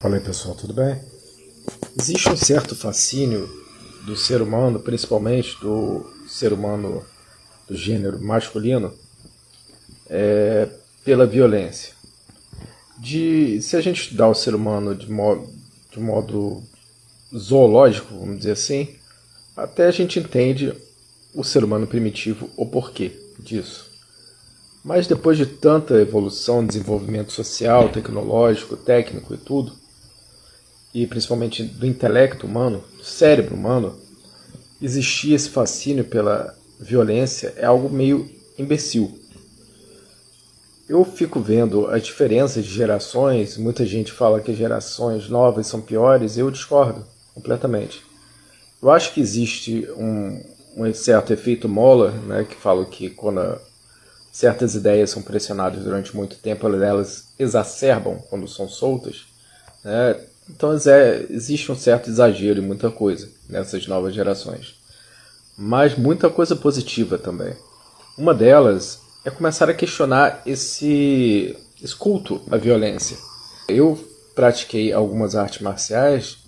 Fala aí pessoal, tudo bem? Existe um certo fascínio do ser humano, principalmente do ser humano do gênero masculino, pela violência. Se a gente estudar o ser humano de modo zoológico, vamos dizer assim, até a gente entende o ser humano primitivo, o porquê disso. Mas depois de tanta evolução, desenvolvimento social, tecnológico, técnico e tudo, e principalmente do intelecto humano, do cérebro humano, existir esse fascínio pela violência é algo meio imbecil. Eu fico vendo as diferenças de gerações, muita gente fala que as gerações novas são piores, eu discordo completamente. Eu acho que existe um certo efeito Mola, né, que fala que quando certas ideias são pressionadas durante muito tempo, elas exacerbam quando são soltas, né? Então existe um certo exagero em muita coisa nessas novas gerações. Mas muita coisa positiva também. Uma delas é começar a questionar esse culto à violência. Eu pratiquei algumas artes marciais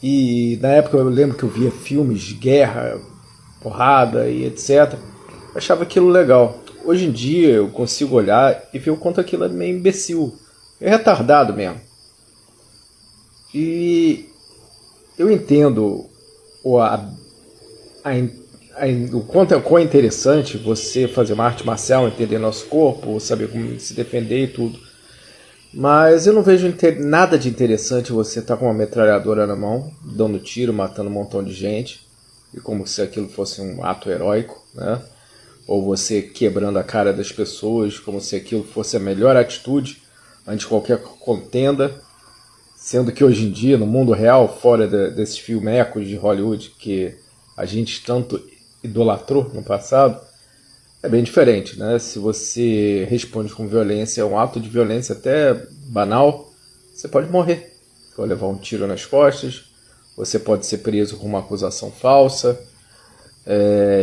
e na época eu lembro que eu via filmes de guerra, porrada e etc. Eu achava aquilo legal. Hoje em dia eu consigo olhar e ver o quanto aquilo é meio imbecil, é retardado mesmo. E eu entendo o quão é interessante você fazer uma arte marcial, entender nosso corpo, saber como se defender e tudo. Mas eu não vejo nada de interessante você estar com uma metralhadora na mão, dando tiro, matando um montão de gente, e como se aquilo fosse um ato heróico, né? Ou você quebrando a cara das pessoas, como se aquilo fosse a melhor atitude ante qualquer contenda. Sendo que hoje em dia, no mundo real, fora desses filmecos de Hollywood que a gente tanto idolatrou no passado, é bem diferente, né? Se você responde com violência, um ato de violência até banal, você pode morrer. Você pode levar um tiro nas costas, você pode ser preso com uma acusação falsa,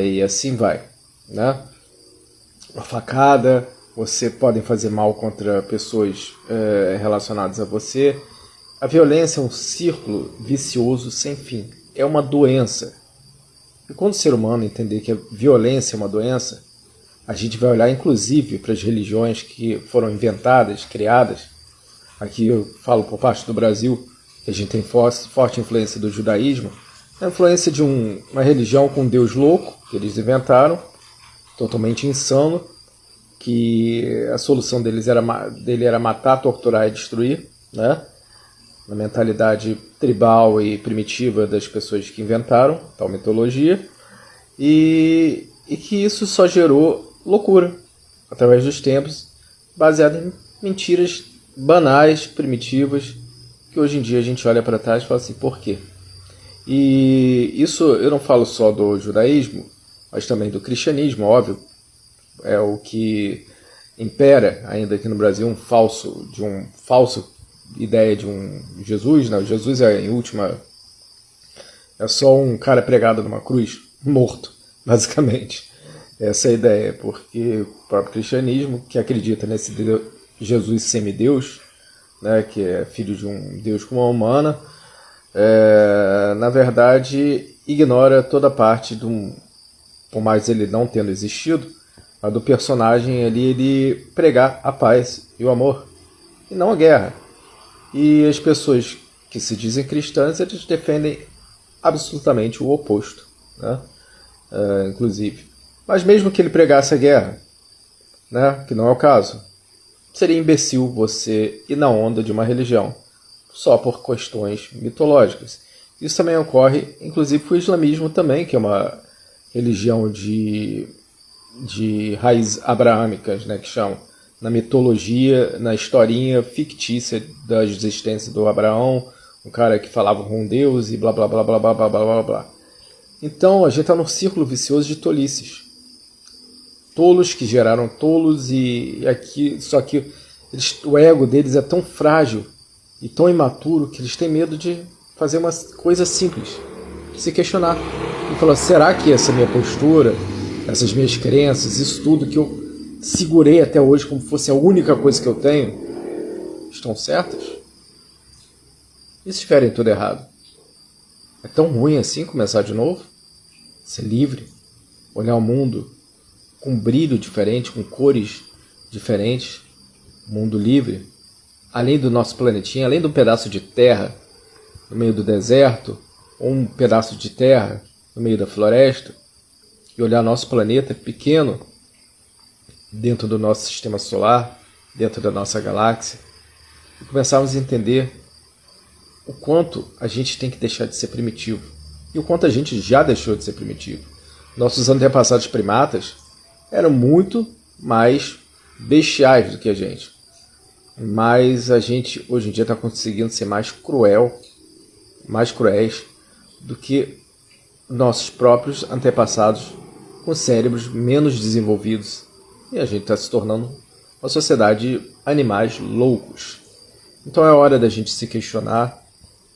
e assim vai, né? Uma facada, você pode fazer mal contra pessoas relacionadas a você. A violência é um círculo vicioso sem fim. É uma doença. E quando o ser humano entender que a violência é uma doença, a gente vai olhar inclusive para as religiões que foram inventadas, criadas. Aqui eu falo por parte do Brasil, que a gente tem forte influência do judaísmo. A influência de uma religião com um Deus louco, que eles inventaram, totalmente insano, que a solução dele era matar, torturar e destruir, né? Na mentalidade tribal e primitiva das pessoas que inventaram tal mitologia, e que isso só gerou loucura através dos tempos, baseado em mentiras banais, primitivas, que hoje em dia a gente olha para trás e fala assim, por quê? E isso eu não falo só do judaísmo, mas também do cristianismo, óbvio, é o que impera ainda aqui no Brasil, um falso ideia de um Jesus, né? Jesus é só um cara pregado numa cruz, morto, basicamente. Essa é a ideia, porque o próprio cristianismo, que acredita nesse Jesus semideus, né, que é filho de um Deus com uma humana, na verdade ignora toda a parte por mais ele não tendo existido, mas do personagem ali ele pregar a paz e o amor, e não a guerra. E as pessoas que se dizem cristãs, eles defendem absolutamente o oposto, né? Inclusive. Mas mesmo que ele pregasse a guerra, né? Que não é o caso, seria imbecil você ir na onda de uma religião só por questões mitológicas. Isso também ocorre, inclusive, com o islamismo também, que é uma religião de raízes abraâmicas, né? Que chamam. Na mitologia, na historinha fictícia da existência do Abraão, um cara que falava com Deus e blá blá blá blá blá blá blá blá blá. Então a gente está num círculo vicioso de tolices. Tolos que geraram tolos só que o ego deles é tão frágil e tão imaturo que eles têm medo de fazer uma coisa simples, se questionar e falar, será que essa minha postura, essas minhas crenças, isso tudo que eu segurei até hoje como fosse a única coisa que eu tenho, estão certas? E se estiverem tudo errado? É tão ruim assim começar de novo? Ser livre? Olhar o mundo com um brilho diferente, com cores diferentes? Mundo livre? Além do nosso planetinha, além do pedaço de terra no meio do deserto, ou um pedaço de terra no meio da floresta, e olhar nosso planeta pequeno dentro do nosso sistema solar, dentro da nossa galáxia, e começarmos a entender o quanto a gente tem que deixar de ser primitivo e o quanto a gente já deixou de ser primitivo. Nossos antepassados primatas eram muito mais bestiais do que a gente, mas a gente hoje em dia está conseguindo ser mais cruéis do que nossos próprios antepassados com cérebros menos desenvolvidos, e a gente está se tornando uma sociedade de animais loucos. Então é hora da gente se questionar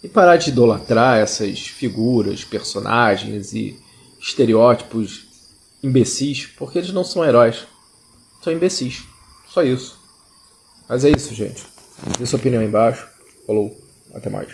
e parar de idolatrar essas figuras, personagens e estereótipos imbecis, porque eles não são heróis, são imbecis, só isso. Mas é isso, gente. Dê sua opinião aí embaixo. Falou, até mais.